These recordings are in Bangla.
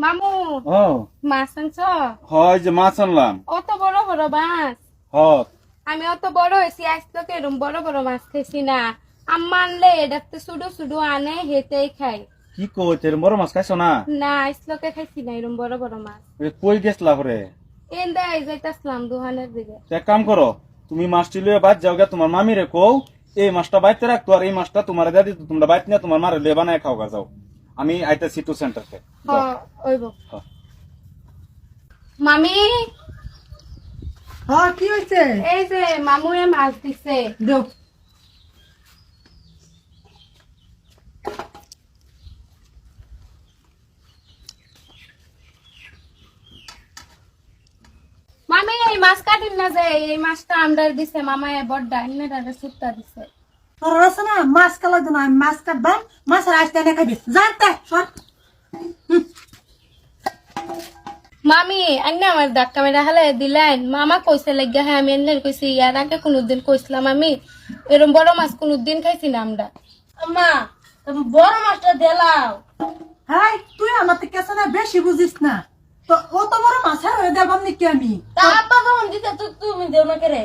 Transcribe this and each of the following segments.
মামু ও মাছ আনছ? হয় যে মাছ আনলাম। অত বড় বড় মাছ। হ আমি অত বড় হয়েছি আজ তো এরম বড় বড় মাছ খাইছি না। আম্মা আনলে এটাতে শুধু শুধু আনে হেতেই খাই। কি কই তোর বড় মাছ খাইছ না? না আজকে খাইছি না এরম বড় বড় মাছ। কই গেছলা পরে? এন্দা যাইতাছিলাম দোকানের দিকে। এক কাম করো, তুমি মাছটি লইয়া বাদ যাও গা, তোমার মামিরে কও এই মাছটা বাইতে রাখতো আর এই মাছটা তোমার দিয়ে দিত, তোমরা বাইতে নিয়ে তোমার মারে লইয়া বানায় খাও গা। যাও, আমি আইতাছি টু সেন্টারকে। ওইব মামি। হ্যাঁ কি হয়েছে? এই যে মামুয়ে মাছ দিছে। দেও মামি এই মাছ কাটিন না যে এই মাছটা আমদার দিছে মামায়ে বড়টা ইন্নারে সুত্তা দিছে। তোর আছে না মাছ কালা দিন আমি মাছ কাটবাম, মাছের আসতে এনে খাবি জানতে সর। মামি আন্না আমার ধাক্কা মেরা হালে দিলেন। মামা কইছে লাগিয়া হ্যাঁ আমি এনে কইছি ইয়ার আগে কোনদিন কইছিলাম আমি এরম বড় মাছ কোনদিন খাইছি না আমরা। আম্মা তুমি বড় মাছটা দিলাও। হাই তুই আমার থেকে আছে না বেশি বুঝিস না, তো অত বড় মাছের হয়ে দেবাম নাকি আমি? তা আব্বা যখন দিতে তো তুমি দেও না কেরে?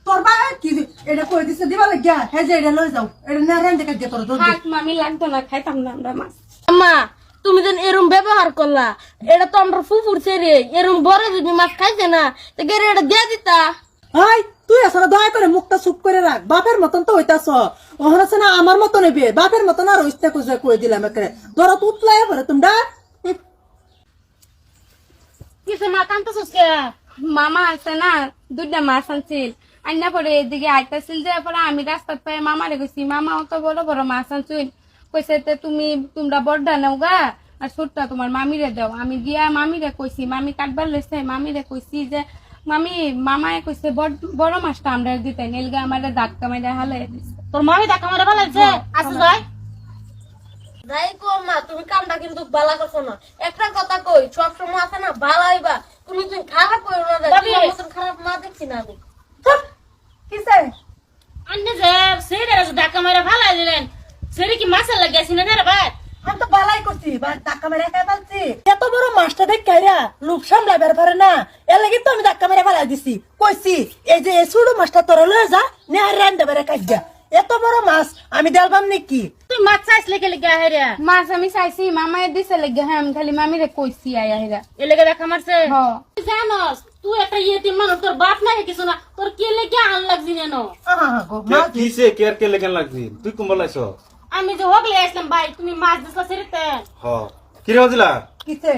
তোর ভাই কি এটা কই দিছে দিবা লাগিয়া হ্যাঁ যে এটা লই যাও, এটা না রেন্দে কাটে তোর দুধ থাক মামি লাগতো না খাইতাম না আমরা মাছ। আম্মা তুমি যেন এরম ব্যবহার করলা, এটা তো আমরা ফুফুর ছেড়ে এরম বড় যদি মাছ খাইছে না তো গেরে এটা দিয়ে দিতা। হাই তুই আসলে দয়া করে মুখটা চুপ করে রাখ, বাপের মতন তো হইতাছ, ওখানে আছে না আমার মতন হইবে, বাপের মতন আর হইতে কই দিলাম একে ধরো তুতলাই পরে তোমরা। কিছু মা কান্তাছিস কে? মামা আছে না দুইটা মাছ আনছিল আন্না পরে এদিকে আইতাছিল যে পরে আমি রাস্তার পায়ে মামারে কইছি মামা অত বড় বড় মাছ আনছিল। কইছে তে তোমরা বড়টা নাও গা আর ছোটটা তোমার মামিরে দাও। আমি গিয়া মামিরে কইছি, মামি কাটবার লইছে, মামিরে কইছি যে মামি মামায় কইছে বড় মাছটা আমরা দিতে নেলগা আমারে ধাক্কা মেরে হালে দিছে। তোর মামি ধাক্কা মারা ফেলাইছে? আসে যাই যাই কো মা, তুমি কামটা কিন্তু বালা করছো না। একটা কথা কই, সব সময় আছে না ভালো হইবা, তুমি খারাপ করো না। তোমার মতন খারাপ মা দেখছি না আমি। কিসে আন্নে যে সেরে ধাক্কা মারা ফেলাই দিলেন, সেরে কি মাছের লাগিয়েছি না রে ভাই? আমি তো বালাই করছি বা ধাক্কা মেরে খাই পাচ্ছি, এত বড় মাছটা দেখ কাইরা লোক সামলাবার পারে না, এর লাগি তো আমি ধাক্কা মেরে ফেলাই দিছি। কইছি এই যে এই ছোট মাছটা তোরা লয়ে যা নে আর রান্দা বেড়ে কাটজা, এত বড় মাছ আমি দেলবাম নাকি? তুই মাছ চাইছিলে কে লিখে হেরা? মাছ আমি চাইছি মামায় দিছে লেগে হ্যাঁ আমি খালি মামিরে কইছি আয়া হেরা এ লেগে দেখা মারছে। হ। তুই জানোস তুই একটা ইয়েতিম মানুষ, তোর বাপ নাই কিছু না, তোর কে লেগে আন লাগছি জানো? কিসে কেয়ার কে লেখেন লাগছি? তুই কুম বলাইছ? আমি যে হগলে আসলাম ভাই, তুমি মাছ দিছো সেরিতে। হ কি রে দিলা? কিসে